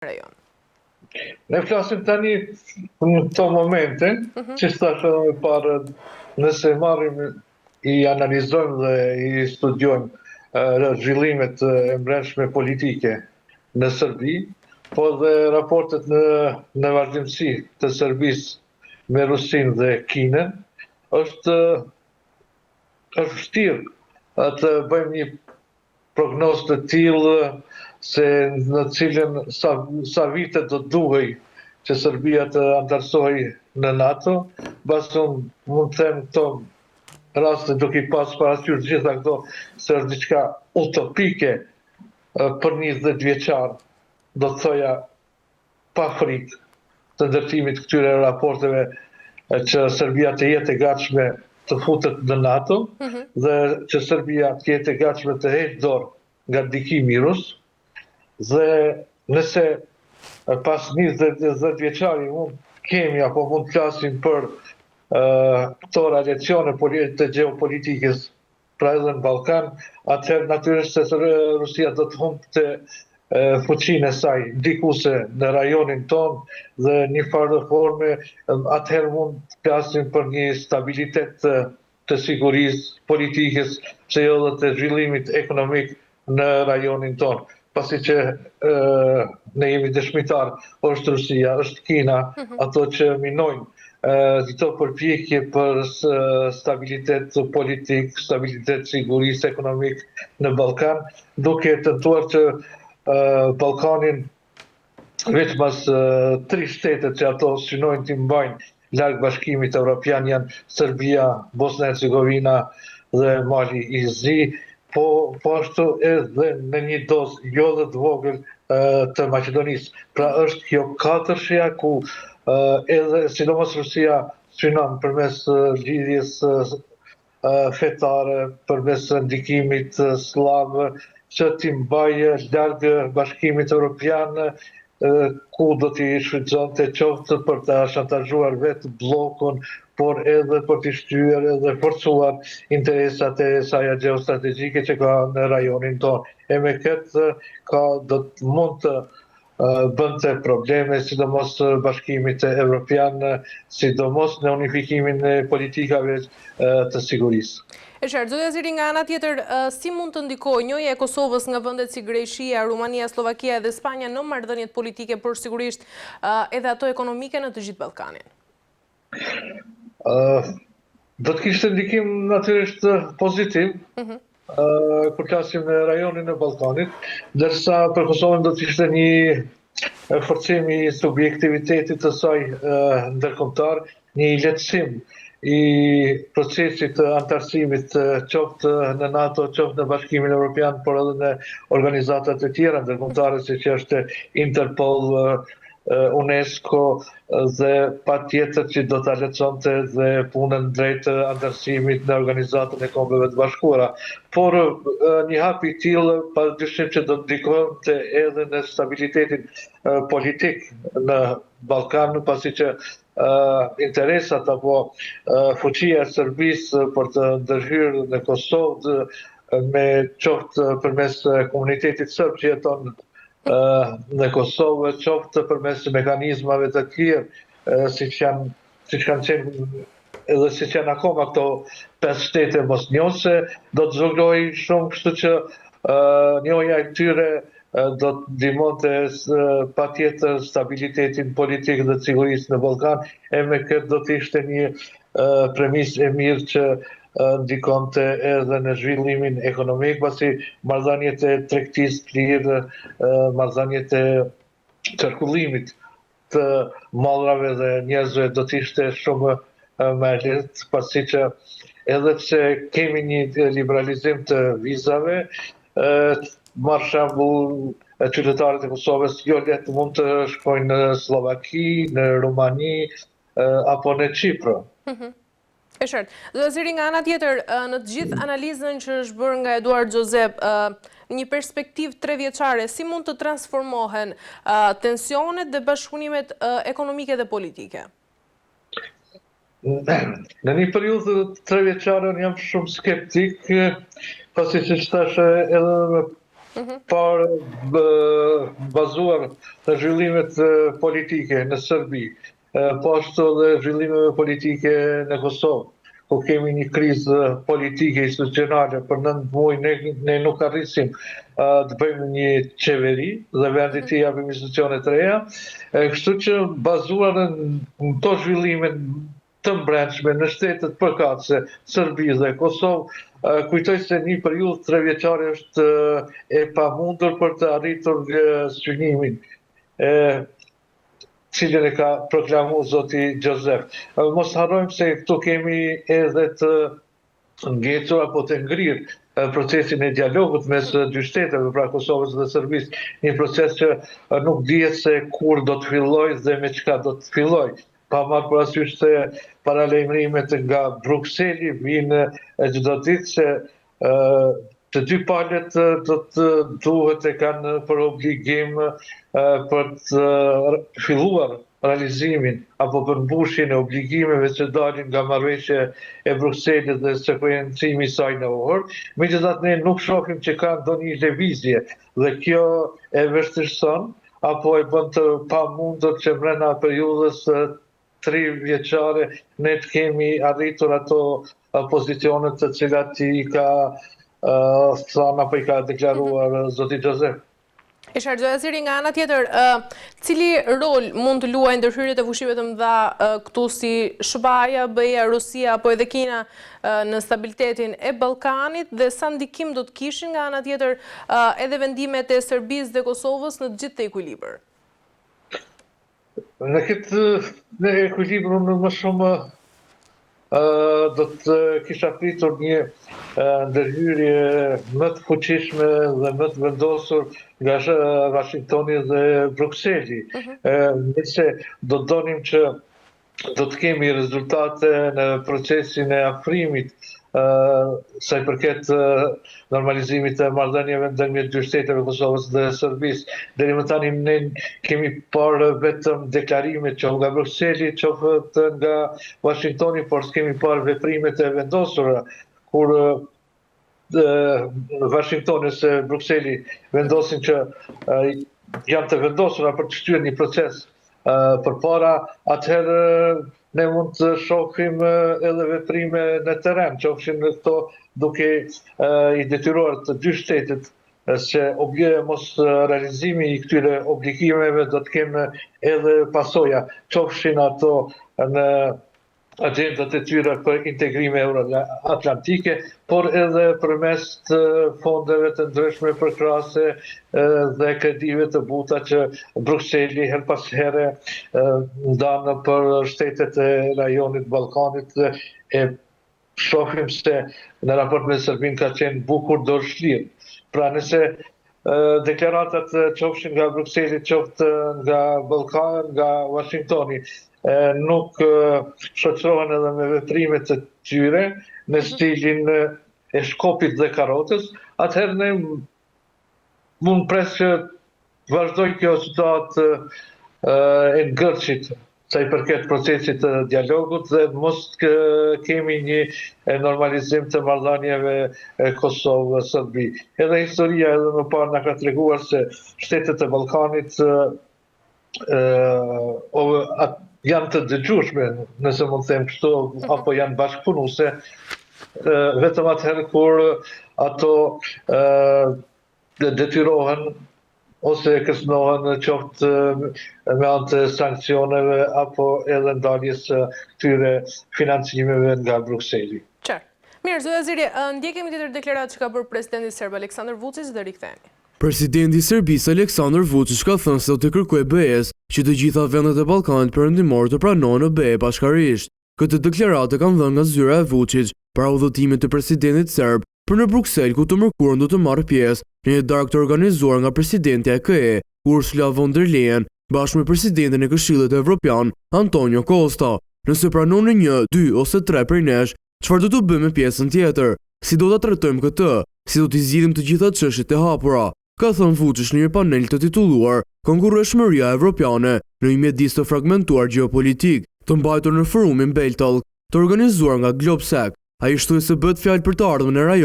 rajon. Ne flasim tani në këto momente, që thashë edhe parë, nëse marrim I analizojmë dhe I studiojmë zhvillimet e brendshme politike në Serbi, po dhe raportet në vazhdimsi të Serbisë me Rusinë dhe Kinën, është vështirë të bëjmë një prognozë të tillë se në cilën sa vite do duhej që Serbia të antarësohej në NATO, bashkë mund të them këto raste duke I pas parasysh gjitha këto se është diçka utopike për 20 vjeçar, do të thoja pa frikë të ndërtimit këtyre raporteve që Serbia të jetë e gatshme të futet në NATO dhe që Serbia të jetë e gatshme të heqë dorë nga ndikimi I rus dhe nëse pas 20 vjeçari mund kemi apo mund të flasim për këto radiacione të gjeopolitikës pra edhe në Ballkan, atëherë natyrisht se Rusia do të humbte fuqinë e saj ndikuese në rajonin ton dhe një farë forme atëherë mund të flasim për një stabilitet të sigurisë politikës që jo dhe të zhvillimit ekonomik në rajonin ton. Pasi që ne jemi dëshmitar, është Rusia, është Kina, ato që minojnë këto përpjekje për stabilitet politik, stabilitet sigurisë ekonomik në Ballkan, duke tentuar që Ballkanin vetëm 3 shtetet që ato synojnë të mbajnë larg Bashkimit Evropian janë Serbia, Bosna e Hercegovina dhe Mali I Zi, po ashtu edhe në një dozë jo dhe të vogël të Maqedonisë. Pra është kjo katërshja ku edhe sidomos Rusia synon përmes lidhjes fetare, përmes ndikimit slav, që t'i mbajë larg Bashkimit Evropian, ku do t'i shfrytëzonte qoftë për ta shantazhuar vetë bllokun, por edhe për t'i shtyer edhe forcuar interesat e saj gjeostrategjike që ka në rajonin tonë. E me këtë mund të bënte probleme, sidomos Bashkimit Evropian, sidomos në unifikimin e politikave të sigurisë. E qartë, zotja Ziri, nga ana tjetër, si mund të ndikojë njëja e Kosovës nga vendet si Greqia, Rumania, Slovakia dhe Spanja në marrëdhëniet politike, por sigurisht edhe ato ekonomike në të gjithë Ballkanin? Do të kishte ndikim natyrisht pozitiv, kur flasim në rajonin e Ballkanit, ndërsa për Kosovën do të ishte një forcim I subjektivitetit të saj ndërkombëtar, një lehtësim I procesit të antarësimit qoftë në NATO, qoftë në Bashkimin Evropian, por edhe në organizatat e tjera ndërkombëtare siç është Interpol, UNESCO dhe patjetër që do ta lehtësonte dhe punën drejt antarësimit në Organizatën e Kombeve të Bashkuara. Por një hap I tillë padyshim që do të ndikojë edhe në stabilitetin politik në Ballkan, pasi që interesat apo fuqia e Serbisë për të ndërhyrë në Kosovë me qoftë përmes komunitetit serb që jeton në Kosovë, qoftë përmes mekanizmave të tjerë, siç kanë qenë edhe siç janë akoma këto 5 shtete mosnjose, do të zhvillojë shumë, kështu që njohja e tyre do të ndihmonte patjetër stabilitetin politik dhe sigurisë në Ballkan, e me këtë do të ishte një premisë e mirë që ndikonte edhe në zhvillimin ekonomik, pasi marrëdhëniet e tregtisë të lirë, marrëdhëniet e qarkullimit të mallrave dhe njerëzve do të ishte shumë më lehtë, pasi që edhe pse kemi një liberalizim të vizave, marr shembull qytetarët e Kosovës jo lehtë mund të shkojnë në Slovaki, në Rumani apo në Çipër. E qartë. Zotja Ziri, nga ana tjetër, në të gjithë analizën që është bërë nga Eduard Xhozep, një perspektivë 3 vjeçare, si mund të transformohen tensionet dhe bashkëpunimet ekonomike dhe politike? Në një periudhë 3 vjeçare unë jam shumë skeptik, pasi që thash edhe por bazuar në zhvillimet politike në Serbi, po ashtu dhe zhvillimeve politike në Kosovë, ku kemi një krizë politike institucionale për 9 muaj, ne nuk arrisim të bëjmë një qeveri dhe vendi të japim institucione të reja, kështu që bazuar në to zhvillime të mbrendshme në shtetet përkatëse, Serbi dhe Kosovë, kujtoj se një periudhë 3 vjeçare është e pamundur për të arritur synimin, cilën e ka proklamuar zoti Gjozef. Mos harrojmë se këtu kemi edhe të ngecur apo të ngrirë procesin e dialogut mes dy shteteve, pra Kosovës dhe Serbisë, një proces që nuk dihet se kur do të fillojë dhe me çka do të fillojë. Pa marrë parasysh se paralajmërimet nga Brukseli vinë çdo ditë se të dy palët do të duhet e kanë për obligim për të filluar realizimin apo përmbushjen e obligimeve që dalin nga marrëveshja e Brukselit dhe sekuencimi i saj në orë. Megjithatë ne nuk shohim që ka ndonjë lëvizje dhe kjo e vështirëson apo e bën të pamundur që brenda periudhës 3 vjeçare ne të kemi arritur ato pozicionet të cilat i ka thënë apo i ka deklaruar zoti Gjozef. Ishar Zojaziri, nga ana tjetër, cili rol mund të luajë ndërhyrjet e fuqive të mëdha këtu si SBA-ja, BE-ja, Rusia apo edhe Kina në stabilitetin e Ballkanit dhe sa ndikim do të kishin nga ana tjetër edhe vendimet e Serbisë dhe Kosovës në të gjithë të ekuilibër? Në këtë ekuilibër unë më shumë do të kisha pritur një ndërhyrje më të fuqishme dhe më të vendosur nga Washingtoni dhe Brukseli. Nëse do donim që do të kemi rezultate në procesin e afrimit sa i përket normalizimit të marrëdhënieve ndërmjet dy shteteve Kosovës dhe Serbisë. Deri më tani ne kemi parë vetëm deklarime që nga Brukseli, qoftë nga Washingtoni, por s'kemi parë veprimet e vendosura kur Washingtoni ose Brukseli vendosin që janë të vendosura për të shtyr një proces përpara, atëherë ne mund të shohim edhe veprime në terren, qofshin në këto duke i detyruar të dy shtetet se mos realizimi i këtyre obligimeve do të kenë edhe pasoja, qofshin ato në agendat e tyre për integrime euroatlantike, por edhe përmes të fondeve të ndryshme përkrahase dhe kredive të buta që Brukseli her pas here ndan për shtetet e rajonit Ballkanit e shohim se në raport me Serbinë ka qenë bukur dorëshlirë. Pra nëse deklaratat qofshin nga Brukseli, qoftë nga Ballkani, nga Washingtoni, nuk shoqërohen edhe me veprimet të tyre në stilin e shkopit dhe karotës, atëherë ne mund pres që vazhdoj kjo situatë e ngërçit sa i përket procesit të dialogut dhe mos kemi një normalizim të marrëdhënieve Kosovë-Serbi. Edhe historia edhe më parë na ka treguar se shtetet e Ballkanit janë të dëgjueshme, nëse mund të them kështu, apo janë bashkëpunuese, vetëm atëherë kur ato detyrohen ose kërcënohen qoftë me anë të sankcioneve apo edhe ndaljes këtyre financimeve nga Brukseli. Qartë. Mirë, Zojaziri, ndjekemi tjetër deklaratë që ka bërë presidenti serb Aleksandar Vučić dhe rikthehemi. Presidenti i Serbisë Aleksandar Vučić ka thënë se do të kërkojë BE-s që të gjitha vendet e Ballkanit perëndimor të pranojnë në BE bashkërisht. Këtë deklaratë kanë dhënë nga zyra e Vučić para udhëtimit të presidentit serb për në Bruksel, ku të mërkurën do të marrë pjesë në një darkë të organizuar nga presidenti e KE, Ursula von der Leyen, bashkë me presidentin e Këshillit Evropian, Antonio Costa. Nëse pranoni 1, 2 ose 3 prej nesh, çfarë do të bëjmë me pjesën tjetër? Si do ta trajtojmë këtë? Si do t'i zgjidhim të gjitha çështjet e hapura? Ka thënë Vučić në një panel të titulluar Konkurreshmëria Evropiane në një mjedis të fragmentuar gjeopolitik, të mbajtur në forumin Beltalk, të organizuar nga Globsec. Ai shtoi se bëhet fjalë për të ardhmen e rajonit